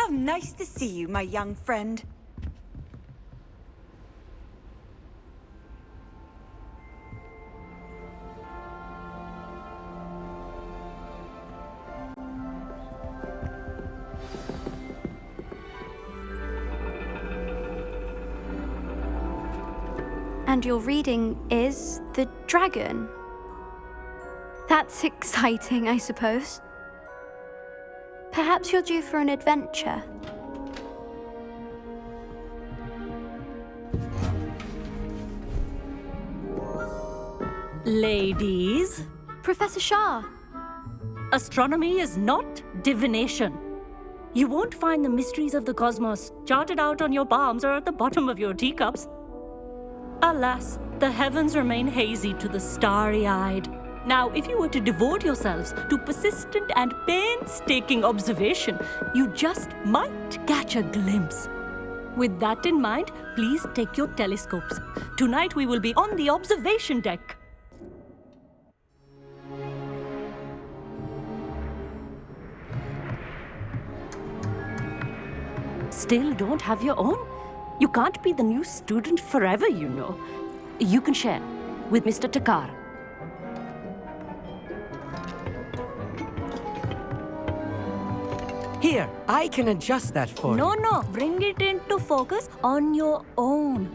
nice to see you, my young friend. And your reading is The Dragon. That's exciting, I suppose. Perhaps you're due for an adventure. Ladies, Professor Shah. astronomy is not divination. You won't find the mysteries of the cosmos charted out on your palms or at the bottom of your teacups. Alas, the heavens remain hazy to the starry-eyed. Now, if you were to devote yourselves to persistent and painstaking observation, you just might catch a glimpse. With that in mind, please take your telescopes. Tonight we will be on the observation deck. Still don't have your own? You can't be the new student forever, you know. You can share with Mr. Takar. Here, I can adjust that for you. No, bring it into focus on your own.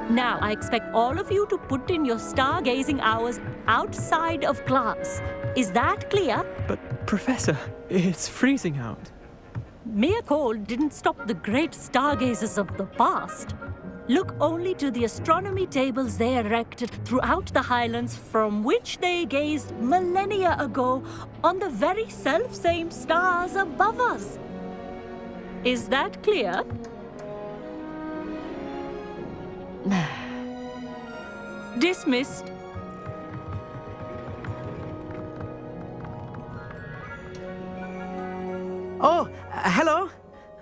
Now, I expect all of you to put in your stargazing hours outside of class. Is that clear? But, Professor, it's freezing out. Mere cold didn't stop the great stargazers of the past. Look only to the astronomy tables they erected throughout the highlands from which they gazed millennia ago on the very self-same stars above us. Is that clear? Dismissed. Oh, hello.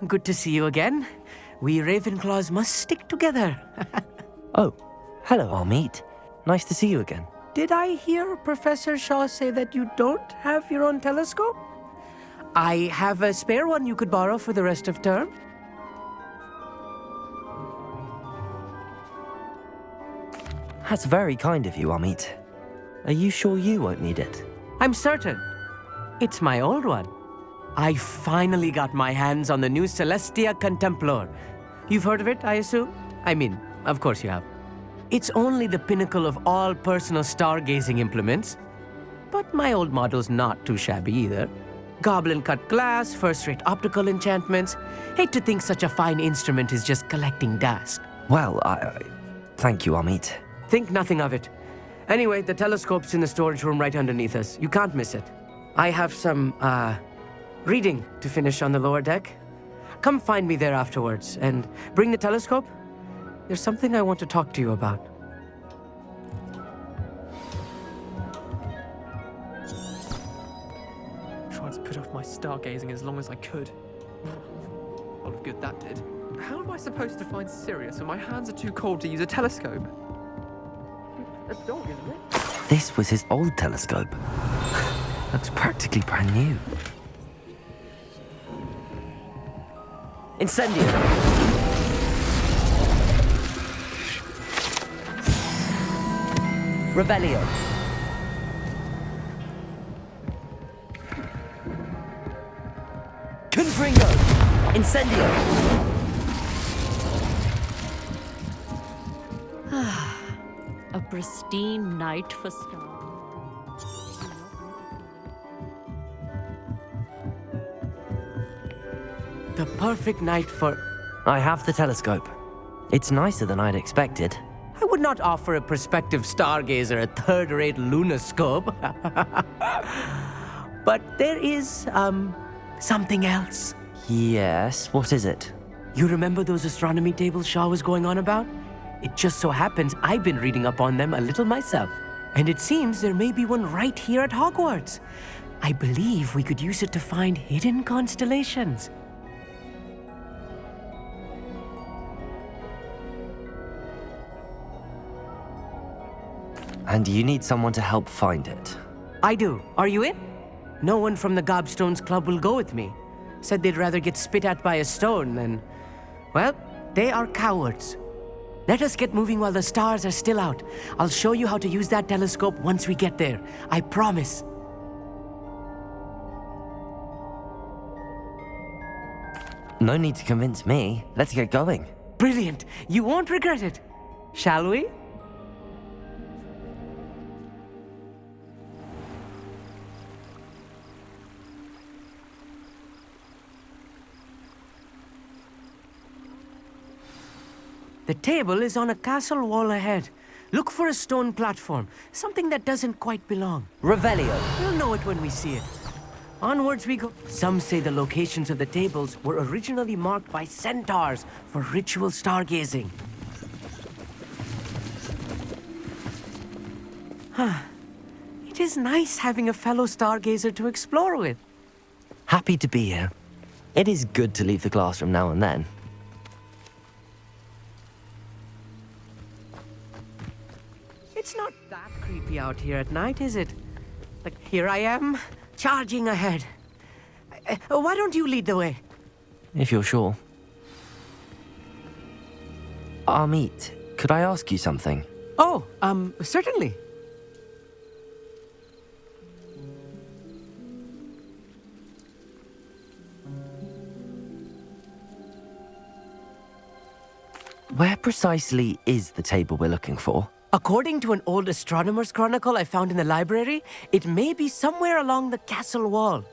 Good to see you again. We Ravenclaws must stick together. Oh, hello, Amit. Nice to see you again. Did I hear Professor Shaw say that you don't have your own telescope? I have a spare one you could borrow for the rest of term. That's very kind of you, Amit. Are you sure you won't need it? I'm certain. It's my old one. I finally got my hands on the new Celestia Contemplar. You've heard of it, I assume? I mean, of course you have. It's only the pinnacle of all personal stargazing implements. But my old model's not too shabby either. Goblin-cut glass, first-rate optical enchantments. Hate to think such a fine instrument is just collecting dust. Well, thank you, Amit. Think nothing of it. Anyway, the telescope's in the storage room right underneath us. You can't miss it. I have some, reading to finish on the lower deck. Come find me there afterwards, and bring the telescope. There's something I want to talk to you about. Tried to put off my stargazing as long as I could. A lot of good that did. How am I supposed to find Sirius when my hands are too cold to use a telescope? A dog, isn't it? This was his old telescope. Looks practically brand new. Incendio! Revelio. Confringo! Incendio! A pristine night for stars. The perfect night for... I have the telescope. It's nicer than I'd expected. I would not offer a prospective stargazer a third-rate lunoscope. But there is, something else. Yes, what is it? You remember those astronomy tables Shaw was going on about? It just so happens I've been reading up on them a little myself. And it seems there may be one right here at Hogwarts. I believe we could use it to find hidden constellations. And you need someone to help find it. I do. Are you in? No one from the Gobstones Club will go with me. Said they'd rather get spit at by a stone than... Well, they are cowards. Let us get moving while the stars are still out. I'll show you how to use that telescope once we get there. I promise. No need to convince me. Let's get going. Brilliant. You won't regret it. Shall we? The table is on a castle wall ahead. Look for a stone platform, something that doesn't quite belong. Revelio. We'll know it when we see it. Onwards we go. Some say the locations of the tables were originally marked by centaurs for ritual stargazing. It is nice having a fellow stargazer to explore with. Happy to be here. It is good to leave the classroom now and then. It's not that creepy out here at night, is it? Like, here I am, charging ahead. Why don't you lead the way? If you're sure. Amit, could I ask you something? Oh, certainly. Where precisely is the table we're looking for? According to an old astronomer's chronicle I found in the library, it may be somewhere along the castle wall.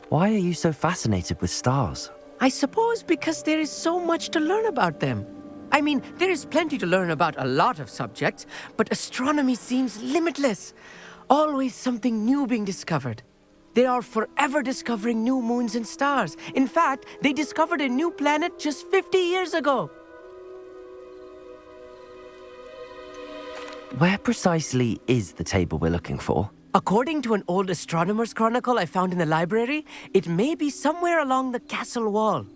Why are you so fascinated with stars? I suppose because there is so much to learn about them. I mean, there is plenty to learn about a lot of subjects, but astronomy seems limitless. Always something new being discovered. They are forever discovering new moons and stars. In fact, they discovered a new planet just 50 years ago. Where precisely is the table we're looking for? According to an old astronomer's chronicle I found in the library, it may be somewhere along the castle wall.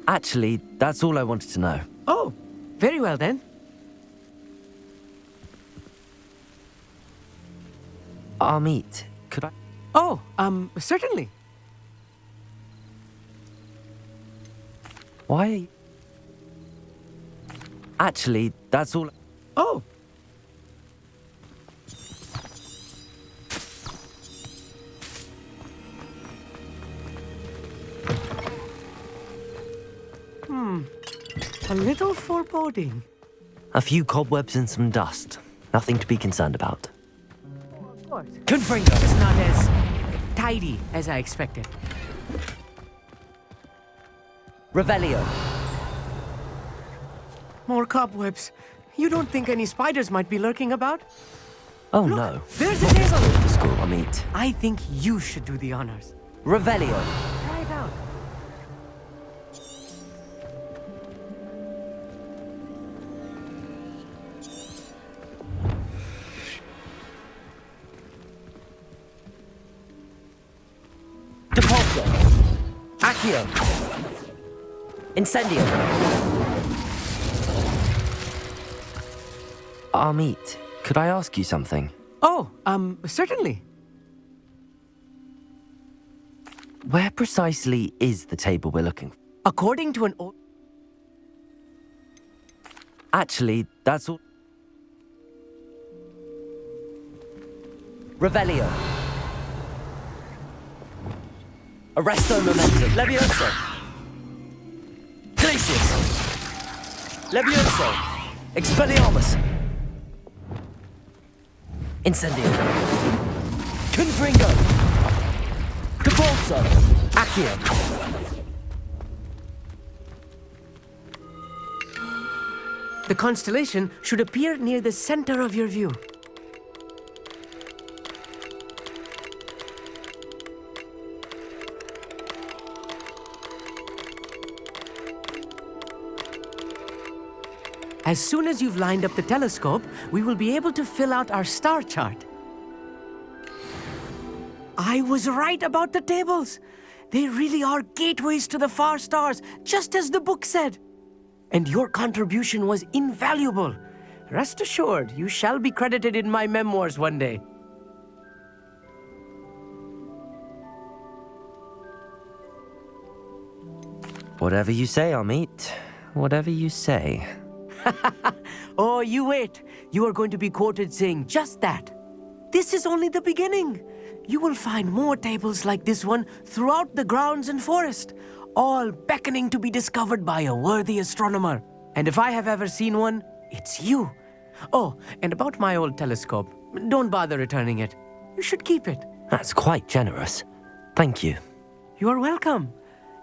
Actually, that's all I wanted to know. Oh, very well then. Amit, could I... Oh, certainly. Why... Actually, that's all... Oh. A little foreboding. A few cobwebs and some dust. Nothing to be concerned about. Of course. Confringo! It's not as tidy as I expected. Revelio. More cobwebs. You don't think any spiders might be lurking about? Oh Look, no. there's a table. The school, Amit. I think you should do the honors. Revelio. Try it out. Depulso. Accio. Incendio. Amit, could I ask you something? Oh, certainly. Where precisely is the table we're looking for? According to an old... Actually, that's all... Revelio. Arresto momentum. Levioso. Glacius. Levioso. Expelliarmus. Incendio. Confringo. Depulso. Accio. The constellation should appear near the center of your view. As soon as you've lined up the telescope, we will be able to fill out our star chart. I was right about the tables. They really are gateways to the far stars, just as the book said. And your contribution was invaluable. Rest assured, you shall be credited in my memoirs one day. Whatever you say, Amit. Whatever you say. Oh, you wait. You are going to be quoted saying just that. This is only the beginning. You will find more tables like this one throughout the grounds and forest, all beckoning to be discovered by a worthy astronomer. And if I have ever seen one, it's you. Oh, and about my old telescope, don't bother returning it. You should keep it. That's quite generous. Thank you. You are welcome.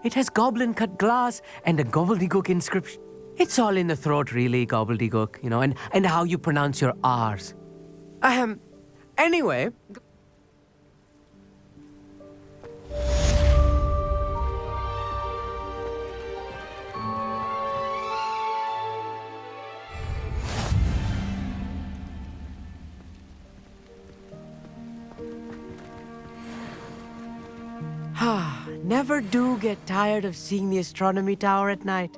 It has goblin-cut glass and a gobbledygook inscription. It's all in the throat, really, gobbledygook, and how you pronounce your R's. Anyway... Never do get tired of seeing the astronomy tower at night.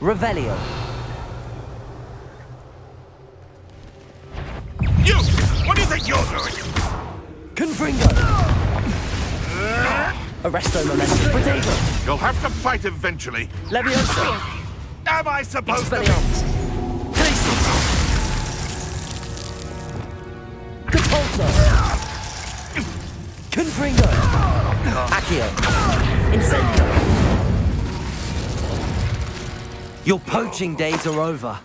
Revelio. You! What do you think you're doing? Confringo. Arresto momento. Potato. You'll have to fight eventually. Leviosa. Am I supposed to be? Expelliarmus. Glacius. Capulso. Confringo. Accio. Incendio. Your poaching days are over.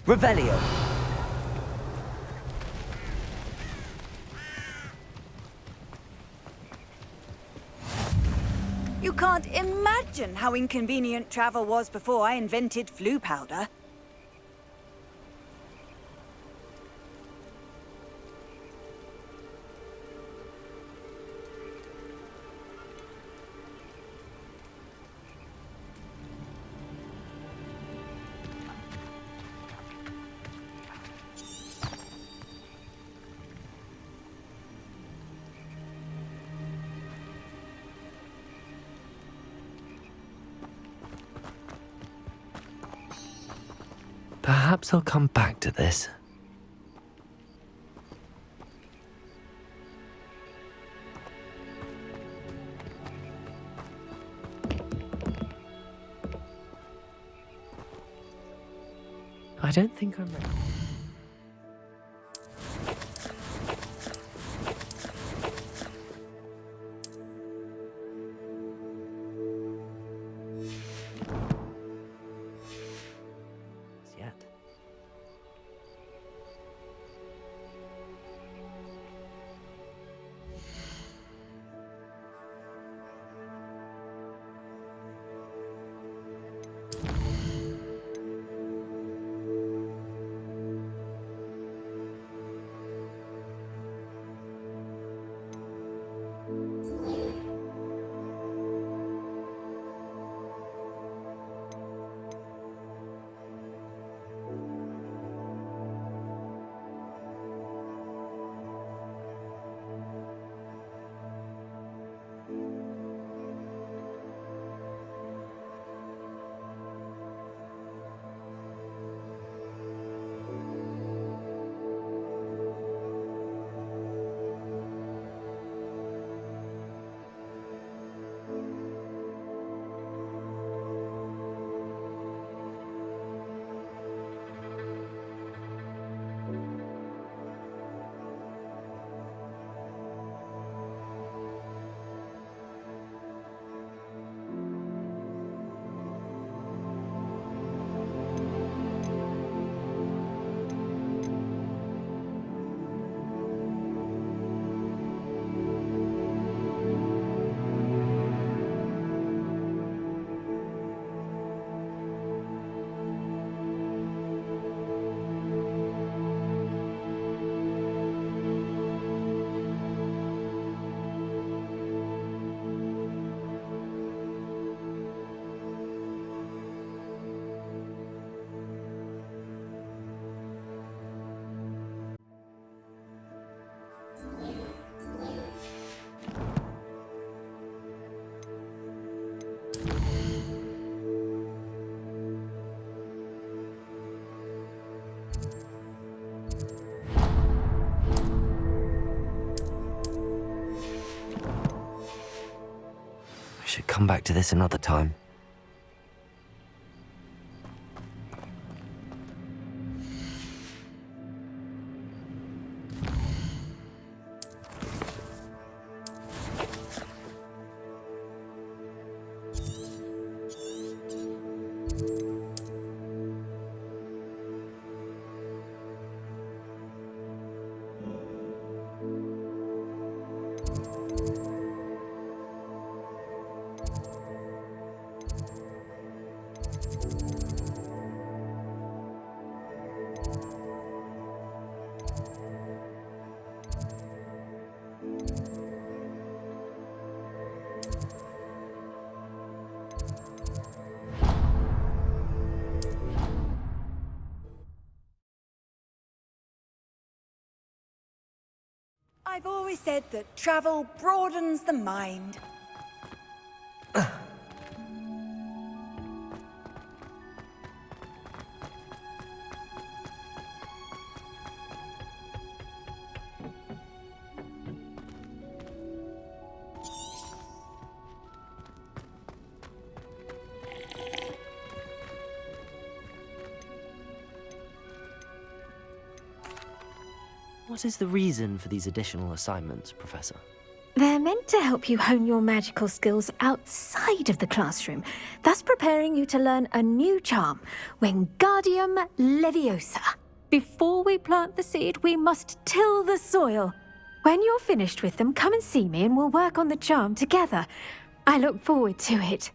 Revelio. You can't imagine how inconvenient travel was before I invented flu powder. Perhaps I'll come back to this. I don't think I'm ready. Yet. I should come back to this another time. I've always said that travel broadens the mind. What is the reason for these additional assignments, Professor? They're meant to help you hone your magical skills outside of the classroom, thus preparing you to learn a new charm, Wingardium Leviosa. Before we plant the seed, we must till the soil. When you're finished with them, come and see me and we'll work on the charm together. I look forward to it.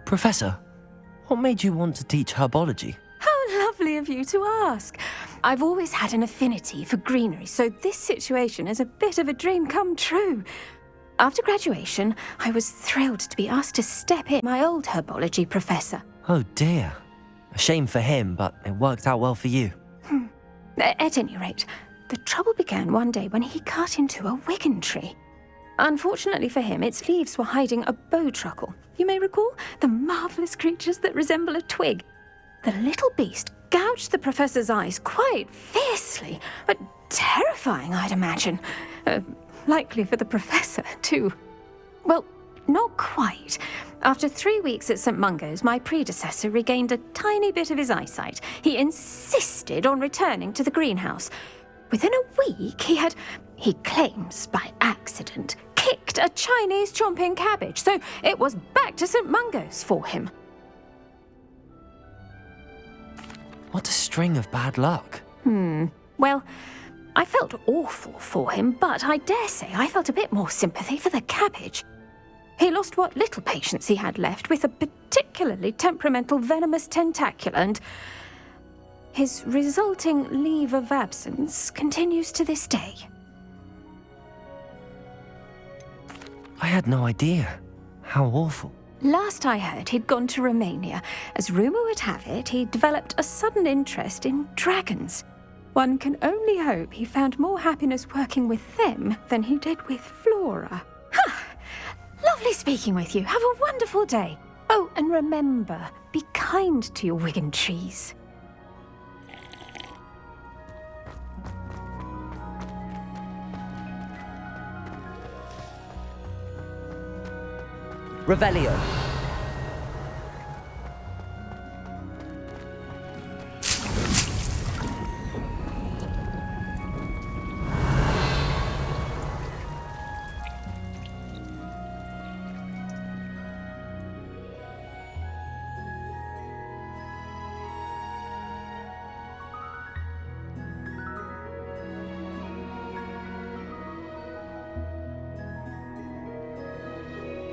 Professor, what made you want to teach herbology? How lovely of you to ask. I've always had an affinity for greenery, so this situation is a bit of a dream come true. After graduation, I was thrilled to be asked to step in my old herbology professor. Oh dear. A shame for him, but it worked out well for you. At any rate, the trouble began one day when he cut into a wigan tree. Unfortunately for him, its leaves were hiding a bowtruckle. You may recall the marvellous creatures that resemble a twig. The little beast gouged the professor's eyes quite fiercely, but terrifying, I'd imagine. Likely for the professor, too. Well, not quite. After 3 weeks at St. Mungo's, my predecessor regained a tiny bit of his eyesight. He insisted on returning to the greenhouse. Within a week, he claims by accident, kicked a Chinese chomping cabbage, so it was back to St. Mungo's for him. What a string of bad luck. Well, I felt awful for him, but I dare say I felt a bit more sympathy for the cabbage. He lost what little patience he had left with a particularly temperamental venomous tentacula, and his resulting leave of absence continues to this day. I had no idea. How awful. Last I heard, he'd gone to Romania. As rumour would have it, he developed a sudden interest in dragons. One can only hope he found more happiness working with them than he did with Flora. Lovely speaking with you. Have a wonderful day. Oh, and remember, be kind to your wigan trees. Revelio.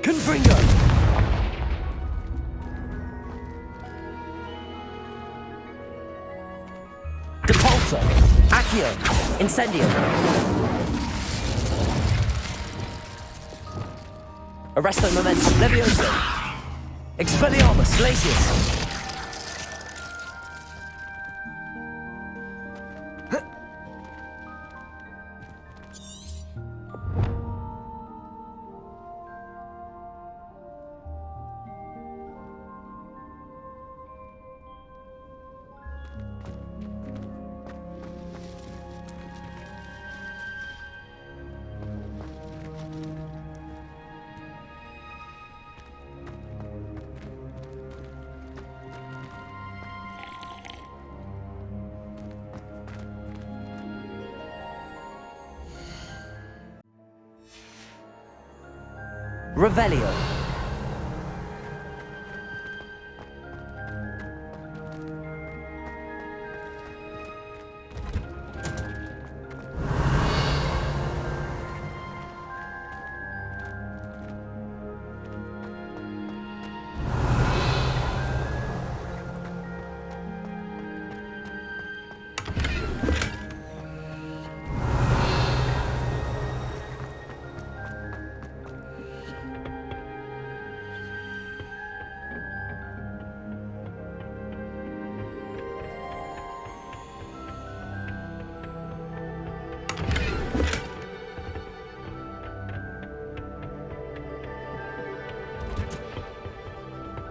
Confringo! Depulso! Accio! Incendio! Arresto Momentum Levioso! Expelliarmus Glacius! Revelio.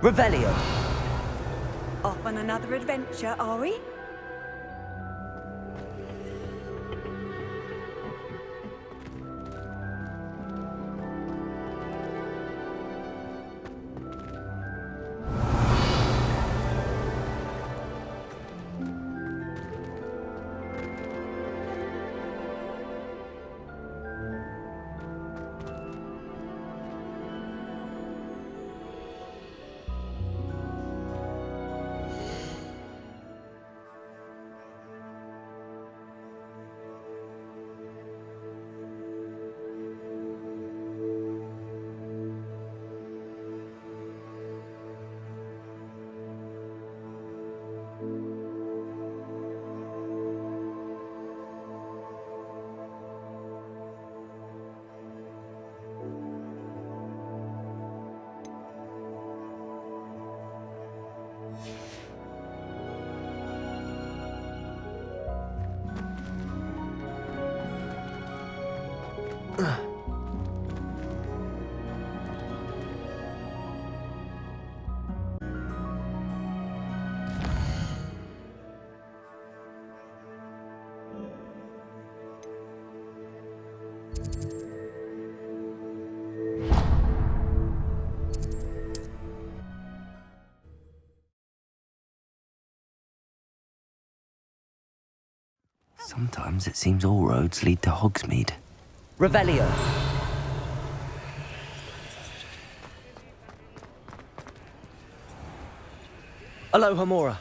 Revelio. Off on another adventure, are we? Sometimes it seems all roads lead to Hogsmeade. Revelio. Aloha Mora.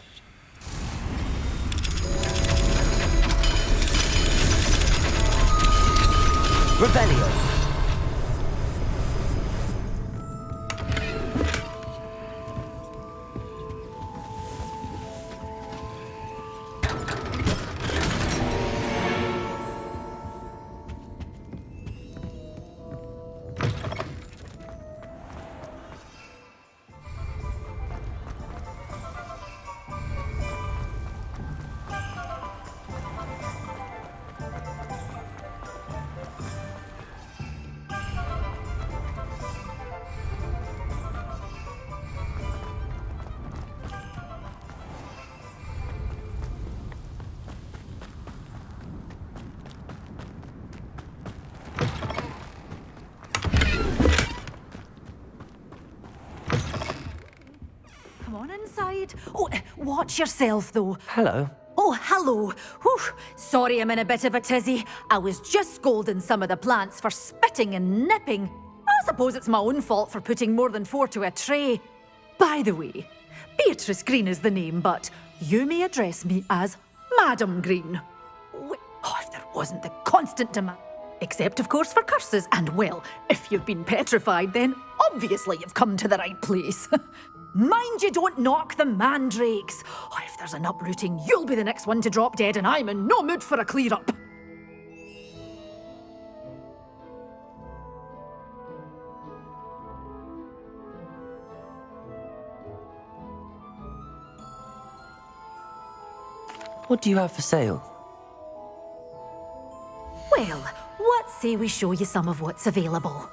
Revelio. Come on inside. Oh, watch yourself, though. Hello. Oh, hello. Whew. Sorry I'm in a bit of a tizzy. I was just scolding some of the plants for spitting and nipping. I suppose it's my own fault for putting more than 4 to a tray. By the way, Beatrice Green is the name, but you may address me as Madam Green. Oh, if there wasn't the constant demand. Except, of course, for curses. And, well, if you've been petrified, then obviously you've come to the right place. Mind you don't knock the mandrakes. Oh, if there's an uprooting, you'll be the next one to drop dead, and I'm in no mood for a clear-up. What do you have for sale? Well, what say we show you some of what's available?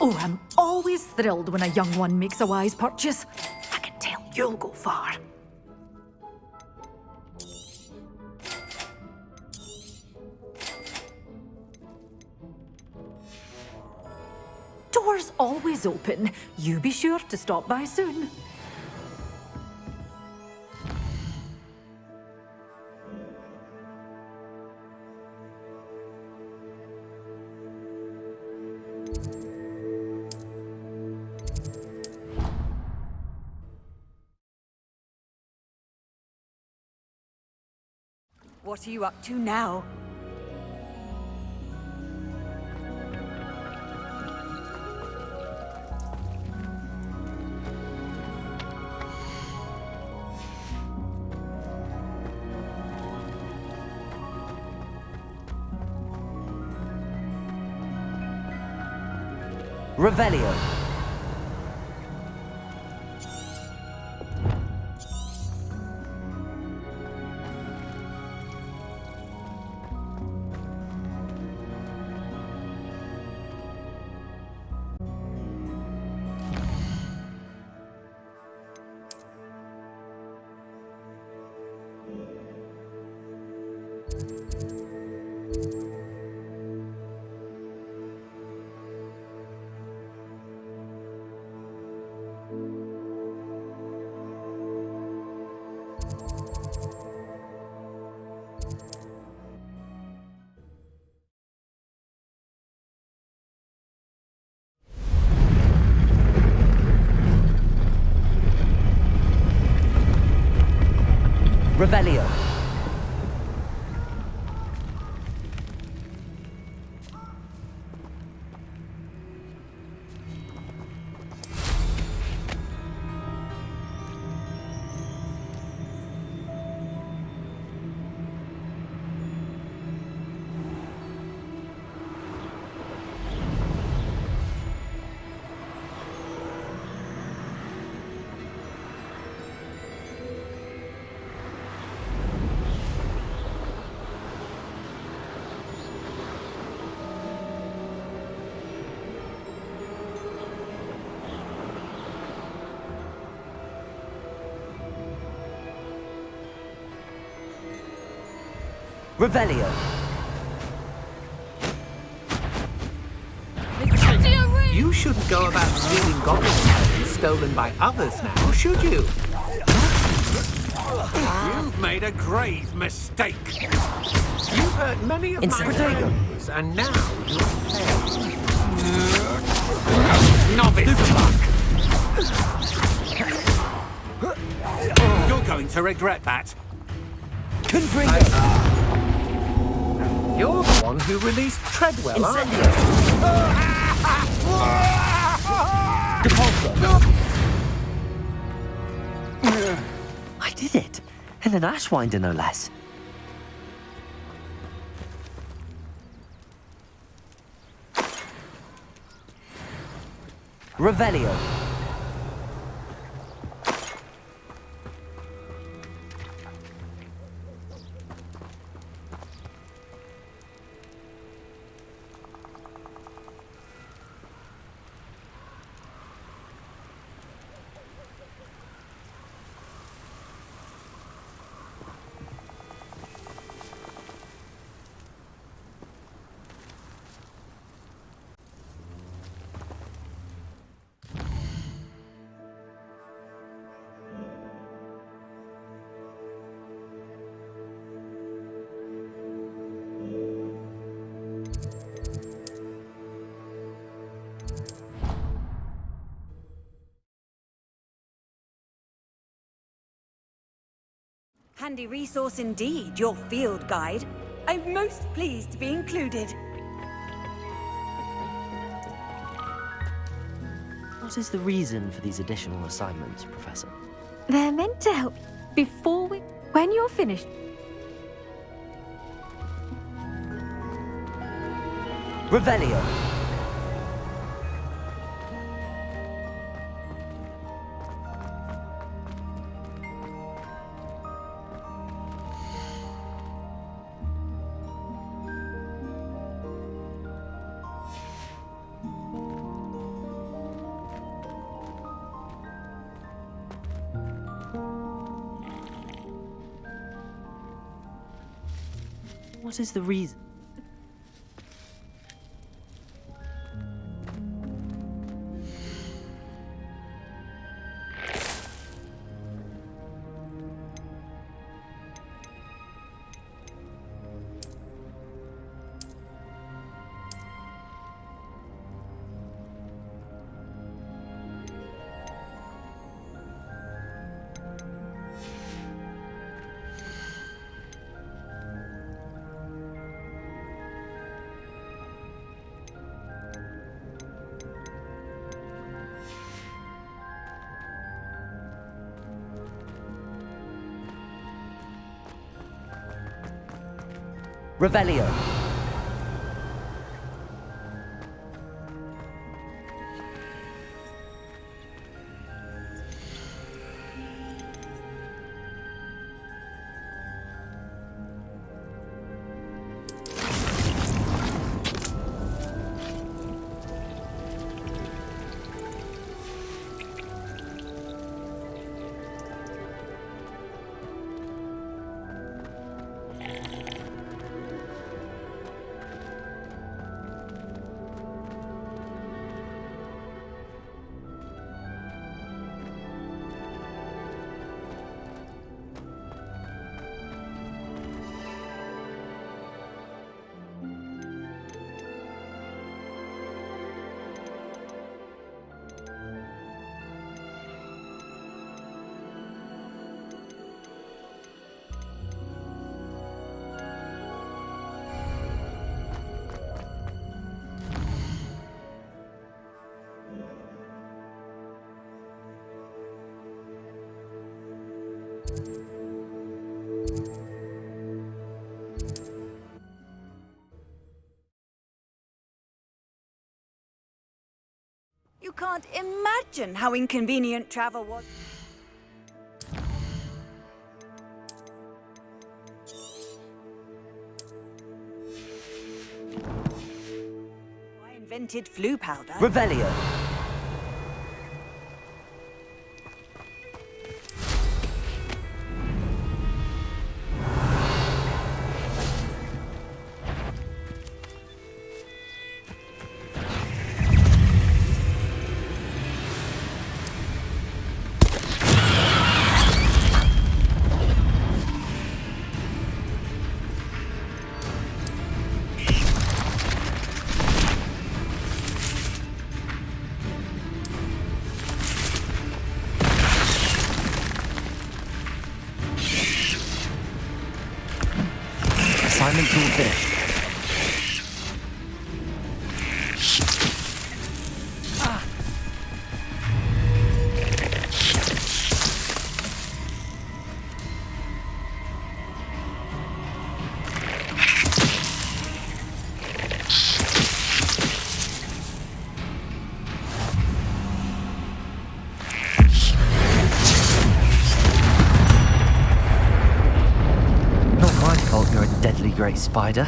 Oh, I'm always thrilled when a young one makes a wise purchase. I can tell you'll go far. Doors always open. You be sure to stop by soon. What are you up to now? Revelio. Revelio. Revelio. You shouldn't go about stealing goblin stones. stolen by others now, should you? You've made a grave mistake. You've hurt many of my friends, and now you're paying. Novice luck. You're going to regret that. You're the one who released Treadwell, aren't you? I did it. And an Ashwinder, no less. Revelio. Handy resource indeed, your field guide. I'm most pleased to be included. What is the reason for these additional assignments, Professor? They're meant to help you when you're finished. Revelio. What is the reason? Revelio. You can't imagine how inconvenient travel was. I invented flu powder. Revelio. great spider.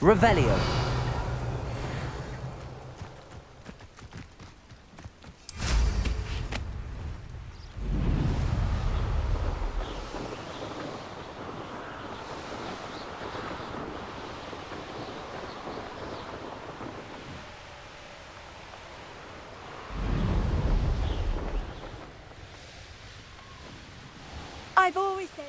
Revelio. I've always said...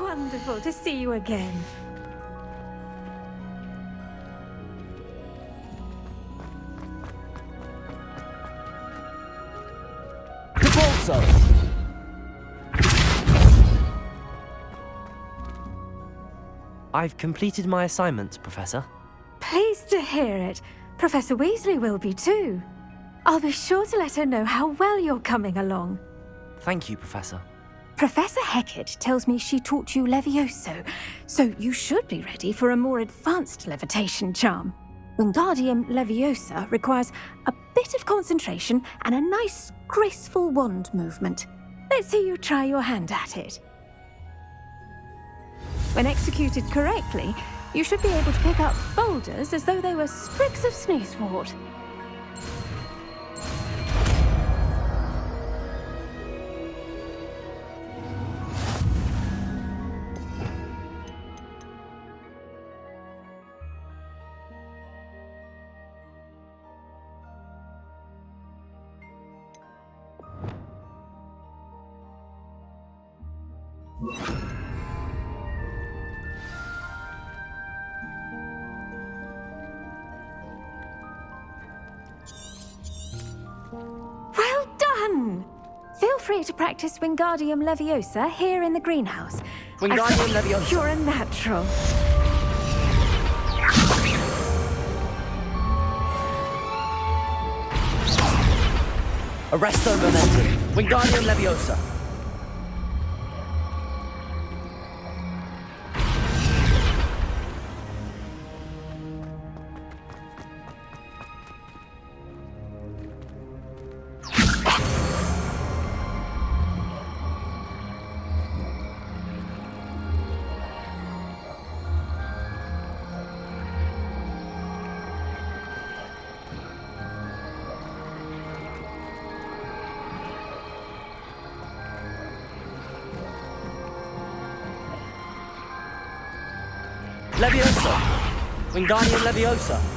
Wonderful to see you again. Capolso! I've completed my assignment, Professor. Pleased to hear it. Professor Weasley will be too. I'll be sure to let her know how well you're coming along. Thank you, Professor. Professor Hecat tells me she taught you Levioso, so you should be ready for a more advanced levitation charm. Wingardium Leviosa requires a bit of concentration and a nice, graceful wand movement. Let's see you try your hand at it. When executed correctly, you should be able to pick up boulders as though they were sprigs of sneezewort. Well done! Feel free to practice Wingardium Leviosa here in the greenhouse. Wingardium Leviosa. You're a natural. Arresto Momentum. Wingardium Leviosa. Leviosa! Wingardium Leviosa!